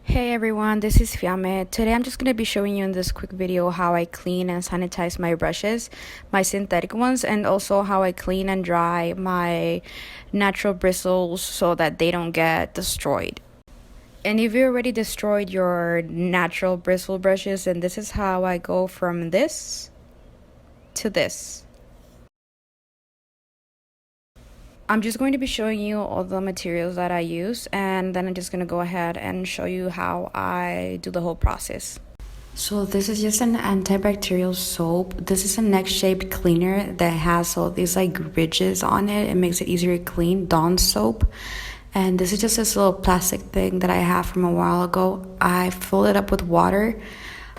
Hey everyone, this is Fiame. Today I'm just going to be showing you in this quick video how I clean and sanitize my brushes, my synthetic ones, and also how I clean and dry my natural bristles so that they don't get destroyed. And if you already destroyed your natural bristle brushes, then this is how I go from this to this. I'm just going to be showing you all the materials that I use, and then I'm just going to go ahead and show you how I do the whole process. So this is just an antibacterial soap. This is a neck-shaped cleaner that has all these like ridges on it. It makes it easier to clean. Dawn soap. And this is just this little plastic thing that I have from a while ago. I fill it up with water.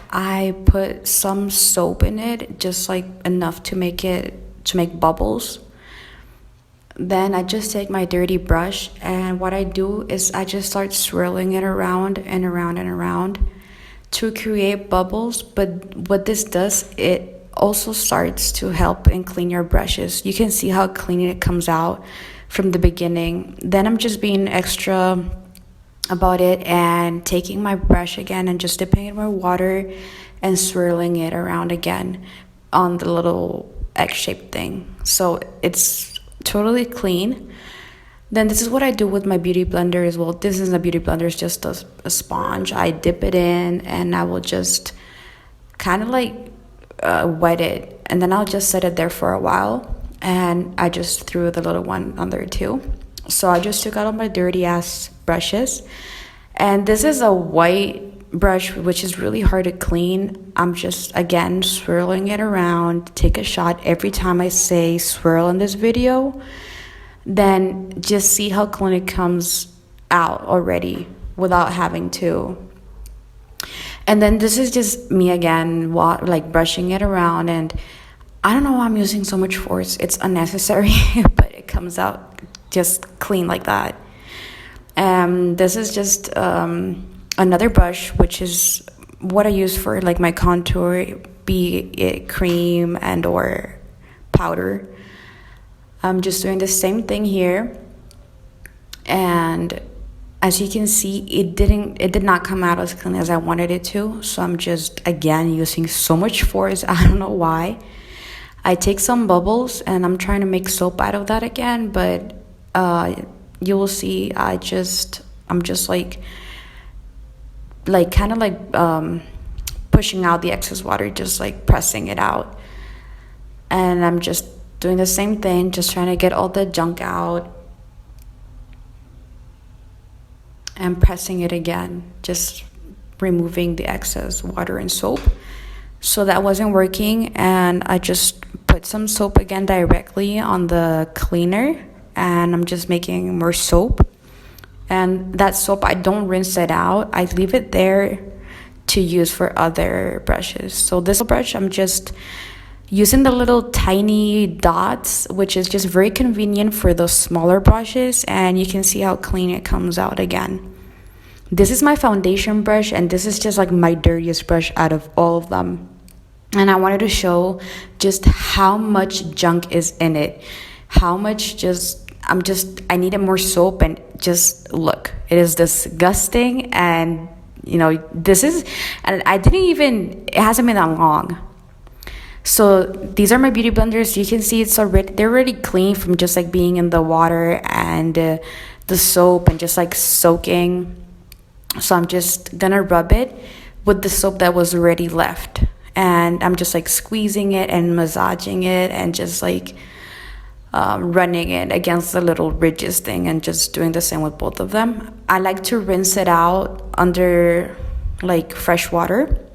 I put some soap in it, just like enough to make bubbles. Then I just take my dirty brush, and what I do is I just start swirling it around and around and around to create bubbles. But what this does, it also starts to help and clean your brushes. You can see how clean it comes out from the beginning. Then I'm just being extra about it and taking my brush again and just dipping it in my water and swirling it around again on the little X-shaped thing. So it's totally clean. Then this is what I do with my beauty blender as well. This isn't a beauty blender, it's just a sponge. I dip it in and I will just kind of like wet it, and then I'll just set it there for a while, and I just threw the little one on there too. So I just took out all my dirty ass brushes, and this is a white brush which is really hard to clean. I'm just again swirling it around. Take a shot every time I say swirl in this video, then just see how clean it comes out already without having to. And then this is just me again like brushing it around, and I don't know why I'm using so much force. It's unnecessary but it comes out just clean like that. This is just another brush, which is what I use for like my contour, be it cream and or powder. I'm just doing the same thing here, and as you can see, it did not come out as clean as I wanted it to. So I'm just again using so much force. I don't know why. I take some bubbles and I'm trying to make soap out of that again, but you will see I'm just like kind of like pushing out the excess water, just like pressing it out. And I'm just doing the same thing, just trying to get all the junk out and pressing it again, just removing the excess water and soap. So that wasn't working, and I just put some soap again directly on the cleaner, and I'm just making more soap. And that soap, I don't rinse it out. I leave it there to use for other brushes. So this brush, I'm just using the little tiny dots, which is just very convenient for those smaller brushes, and you can see how clean it comes out again. This is my foundation brush, and this is just like my dirtiest brush out of all of them. And I wanted to show just how much junk is in it, how much I needed more soap, and just look, it is disgusting. And you know, and it hasn't been that long. So these are my beauty blenders. You can see they're already clean from just like being in the water and the soap and just like soaking. So I'm just gonna rub it with the soap that was already left, and I'm just like squeezing it and massaging it and just like running it against the little ridges thing, and just doing the same with both of them. I like to rinse it out under like fresh water.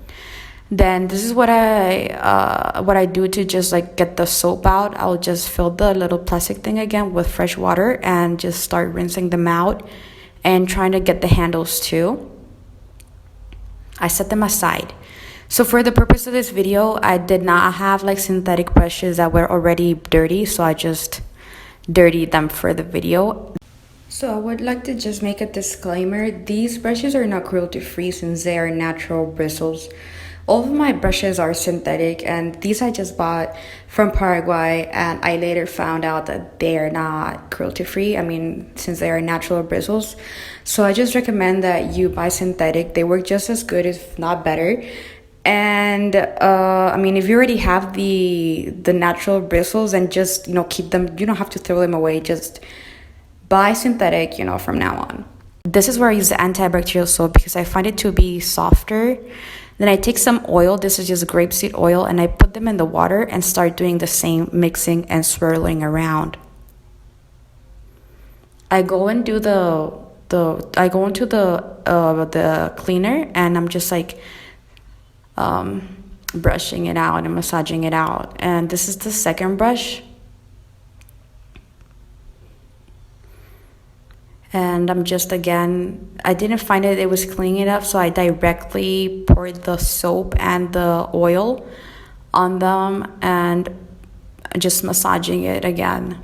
Then this is what I do to just like get the soap out. I'll just fill the little plastic thing again with fresh water and just start rinsing them out and trying to get the handles too. I set them aside. So for the purpose of this video, I did not have like synthetic brushes that were already dirty, so I just dirtied them for the video. So I would like to just make a disclaimer. These brushes are not cruelty free since they are natural bristles. All of my brushes are synthetic, and these I just bought from Paraguay, and I later found out that they are not cruelty free. I mean, since they are natural bristles. So I just recommend that you buy synthetic. They work just as good, if not better. And I mean, if you already have the natural bristles, and just, you know, keep them, you don't have to throw them away. Just buy synthetic, you know, from now on. This is where I use the antibacterial soap because I find it to be softer. Then I take some oil, this is just grapeseed oil, and I put them in the water and start doing the same mixing and swirling around. I go and do I go into the cleaner, and I'm just like brushing it out and massaging it out. And this is the second brush. And I'm just, again, I didn't find it was cleaning it up, so I directly poured the soap and the oil on them and just massaging it again.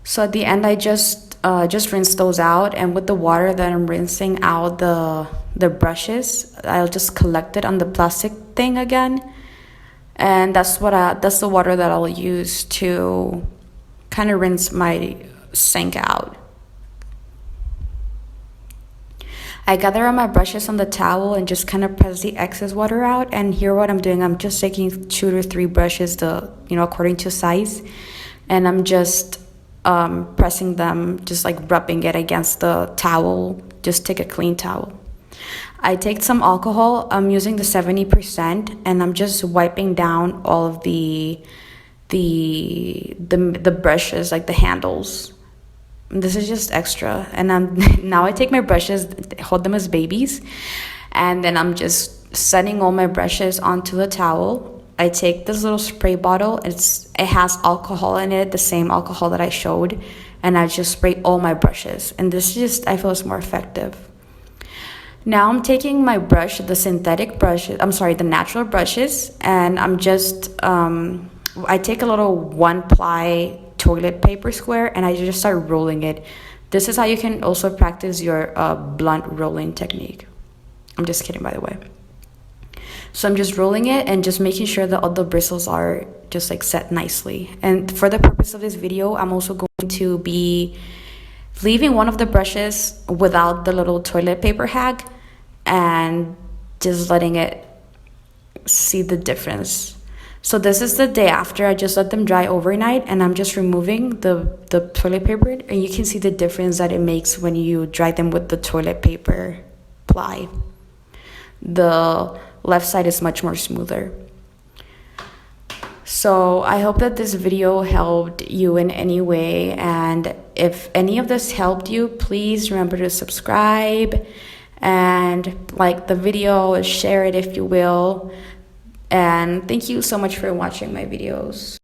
So at the end, I just rinse those out, and with the water that I'm rinsing out the brushes, I'll just collect it on the plastic thing again, and that's the water that I'll use to kind of rinse my sink out. I gather all my brushes on the towel and just kind of press the excess water out. And here what I'm doing, I'm just taking 2 to 3 brushes, according to size, and I'm just pressing them, just like rubbing it against the towel. Just take a clean towel. I take some alcohol. I'm using the 70%, and I'm just wiping down all of the brushes, like the handles. This is just extra. And now I take my brushes, hold them as babies, and then I'm just setting all my brushes onto the towel. I take this little spray bottle. It has alcohol in it, the same alcohol that I showed, and I just spray all my brushes. And this just, I feel, is more effective. Now I'm taking my brush, the natural brushes, and I'm just I take a little 1-ply toilet paper square, and I just start rolling it. This is how you can also practice your blunt rolling technique. I'm just kidding, by the way. So I'm just rolling it and just making sure that all the bristles are just like set nicely. And for the purpose of this video, I'm also going to be leaving one of the brushes without the little toilet paper hag, and just letting it see the difference. So this is the day after. I just let them dry overnight, and I'm just removing the toilet paper, and you can see the difference that it makes when you dry them with the toilet paper ply. The left side is much more smoother. So I hope that this video helped you in any way, and if any of this helped you, please remember to subscribe and like the video, share it if you will. And thank you so much for watching my videos.